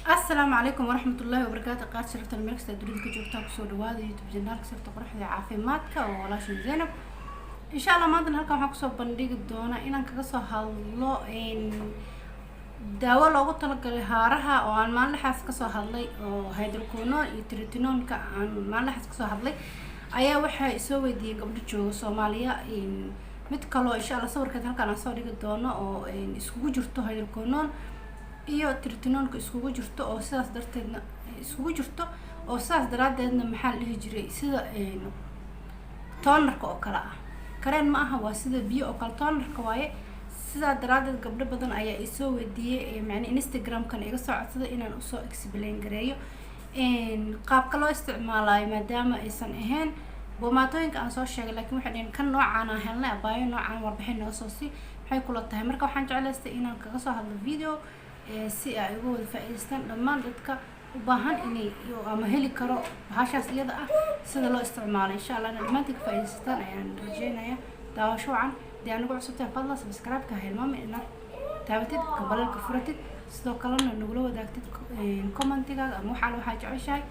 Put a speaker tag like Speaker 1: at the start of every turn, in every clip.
Speaker 1: السلام عليكم ورحمة الله وبركاته. قاعد شرفت الملكسة دريد كجوكتا كسو دواد يوتيوب جنال كسرت قرحة عافيماتك وولاشن زينب إن شاء الله maanta halkan waxaan kusoo bandhigi doonaa inaan kaga soo hadlo daawo loogu talagalay haaraha oo aan maalmahaas ka soo hadlay oo hydroquinone iyo tretinoin-ka aan maalmahaas ka soo hadlay ayaa waxa soo weydiiyay gabdho jooga Soomaaliya mid kale oo insha Allah sawirka halkan aan soo dhigi doono oo iskugu jirto hydroquinone iyo tretinoin-ka iskugu jirto oo sidaas darteedna iskugu jirto oo sidaas daraadeedna maxaa la dhihi jiray sida tonerka oo kala ah kareen ma aha waa sida biyo oo kala tonerka waaye sida daraadeed gabdho badan ayaa isoo weydiiyay macna Instagram-kan iga soo codsaday inaan u soo explain gareeyo qaabka loo isticmaalayo maadaama aysan ahayn boomaatóyinka aan soo sheegay laakiin waxa dhigeen kan noocaan aan helnay abaayo noocaan warbixin noo soo si waxay kula tahay marka waxaan jeclaystay inaan kaga soo hadlo video si ay uga wada faa'iideystaan dhammaan dadka u baahan inay ama heli karo bahashaas iyada ah sida loo isticmaalo insha Allah dhammaantiin ka faa'iideystaan ayaan rajeynayaa daawasho wacan dee anigu cusubtaan fadlan subscribe-ka hilmaami inaad taabatid kambalka furatid sidoo kalena nagula wadaagtid commentigaaga ama waxaa jeceshahay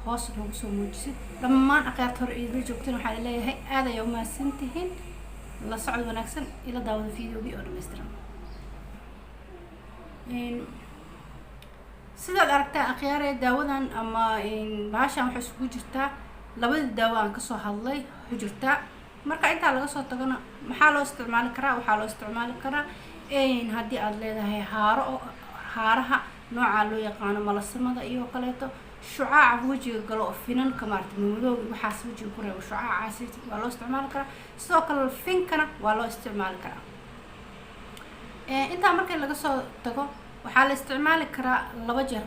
Speaker 1: hoos noogu soo muujisid dhammaan aqaarta hore idin joogteen waxaan leeyahay aad ay u mahadsantihiin la socod wanaagsan ila daawada videoga oo dhameystiran sidaad aragtaa akhyaaree daawadan ama bahashan waxay isugu jirtaa labada daawo aan kasoo hadlay ku jirtaa marka intaa laga soo tagana maxaa loo isticmaali karaa waxaa loo isticmaali karaa haddii aad leedahay haaraha nooca loo yaqaano malasamada iyo kaleeto shucaaca wajiga galo oo finanka maartay madowga waxaas wajiga ku reebo shucaacaas waa loo isticmaali karaa sidoo kale finkana waa loo isticmaali karaa intaa markii laga soo tago waxaa la isticmaali karaa laba jeer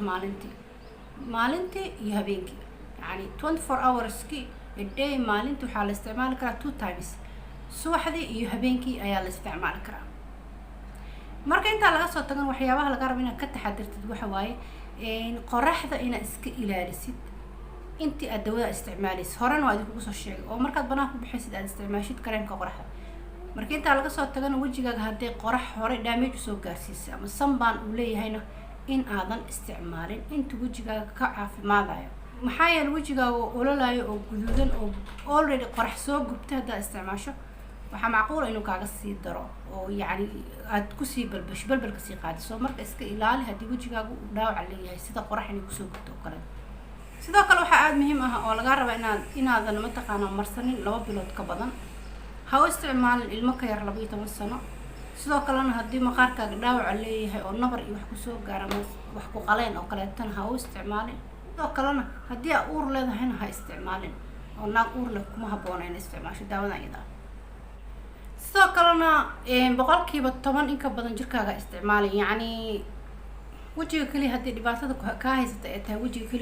Speaker 1: maalintii iyo habeenkii yani 24 hours ki a day maalintii waxaa la isticmaali karaa 2 times subaxdii iyo habeenkii ayaa la isticmaali karaa marka intaa laga soo tagan waxyaabaha laga rabo inaad ka taxadirtid waxa waaye qoraxda inaad iska ilaalisid intii aad dawada isticmaalaysid horena waa idinku soo sheegay oo markaad banaanka ku bixaysid aad isticmaashid kareemka qoraxda marka intaa laga soo tagana wajigaaga haddii qorax hore damage soo gaarsiisay ama sunburn uu leeyahayna in aadan isticmaalin inta wajigaaga ka caafimaadayo maxaa yeelay wajigaaga ololayo oo guduudan oo already qorax soo gubtay haddaad isticmaasho waxaa macquul inuu kaaga sii daro oo yani aad kusii balbalka sii qaadiso marka iska ilaali haddii wajigaaga uu dhaawac leeyahay sida qorax inay kusoo gubto oo kale sidoo kale waxaa aad muhiim ah oo laga rabaa inaadan mataqaanaa marsanin 2 bilood ka badan ha u isticmaalin ilmo ka yar 12 sano sidoo kalena haddii maqaarkaaga dhaawac leeyahay oo nabar iyo wax ku soo gaara wax ku qaleen oo kaleetana ha u isticmaalin sidoo kalena haddii aad uur leedahayna ha isticmaalin oo naag uur leh kuma habboona in isticmaasho daawadan iyada sidoo kalena boqolkiiba 10 in ka badan jirkaaga isticmaalin yani wajiga kaliya haddii dhibaatada ka haysata ay tahay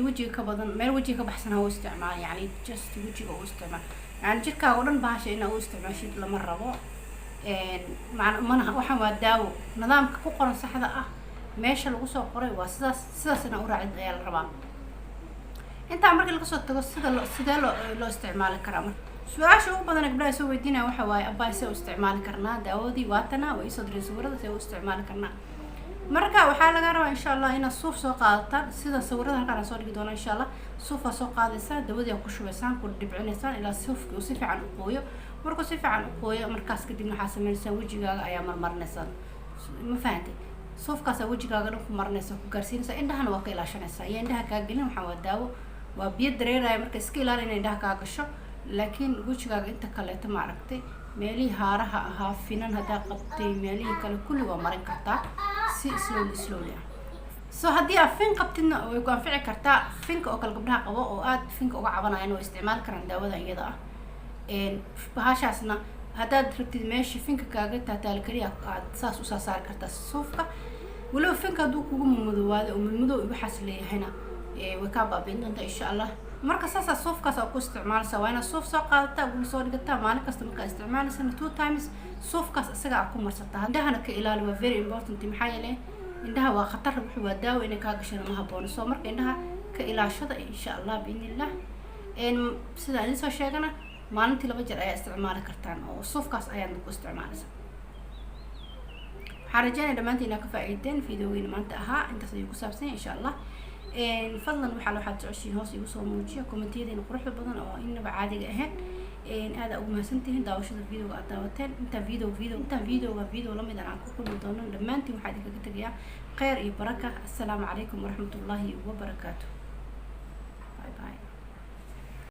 Speaker 1: wajiga ka badan meel wajiga ka baxsan ha u isticmaal yani just wajiga u isticmaal يعني jirkaaga oo dhan bahasha in aad u isticmaashid lama rabo macnaha waxaan waa daawo nidaamka ku qoran saxda ah meesha lagu soo qoray waa sidaas in u raacid ayaa la rabaa inta markii laga soo tago sidee loo isticmaali karaa su'aasha ugu badan gabdhaha soo weydiinaya waxa waaye abbaay see u isticmaali karnaa daawadii waatana way soo direen sawirada see u isticmaali karnaa marka waxaa laga rabaa insha Allah inaad suuf soo qaadataan sida sawirada halkaan aan soo dhigi doono insha Allah suuf soo qaadaysaa dawadii ku shubaysaan ku dhibcinaysaan ilaa suufku si fiican u qooyo markuu si fiican u qooyo markaas kadib waxaa sameynaysaa wajigaaga ayaa marmarinaysaa ma fahantay suufkaas wajigaaga dhan ku marinaysaa ku gaarsiinaysaa indhahana waa ka ilaashanaysaa iyo indhaha ka gelin waxaa waa daawo waa biyo dareeraya marka iska ilaali in indhaha ka gasho laakiin wajigaaga inta kale ma aragtay meelihii haaraha ahaa finan hadaa qabtay meelihii kale kulli waa marin kartaa si slowly so haddii aad fin qabtidna way ku anfici kartaa finka oo kale gabdhaha qabo oo aad finka uga cabanayaan way isticmaali karaan daawada iyada ah bahashaasna haddaad rabtid meesha finka kaaga taataal kaliya aad saas u saari kartaa suufka walow finka hadduu kugu mudmadowaado oo mudmadow waxaas leeyahayna way kaa baabiin doontaa insha Allah marka saasa suufkaas aad ku isticmaalaysaa waa inaad suuf soo qaadataa ugu soo dhigataa maalin kasta markaa isticmaalaysaa 2 times suufkaas isaga aad ku marsataa indhahana ka ilaali waa very important maxaa yeelay indhaha waa khatar wuxuu waa daawo inay kaa gashaan ma habboona soo marka indhaha ka ilaashada insha Allah biidnillah sida aan soo sheegana maalintii 2 jeer ayaa isticmaali kartaan oo suufkaas ayaad ku isticmaalaysaa waxaan rajaynayaa dhammaantiin inaad ka faa'iideen videogeena maanta ahaa intaas ayuu ku saabsan insha Allah fadlan waxaad jeceshiin hoos igu soo muujiya kommentiyadiina quruxda badan oo inaba caadiga ahayn aada ugu mahadsantihiin daawashada videoga aad daawateen intaan video lamid aan ku kulmi doono dhammaantiin waxaa idinkaga tegayaa khayr iyo baraka. assalaamu calaykum waraxmatullaahi wabarakaatu.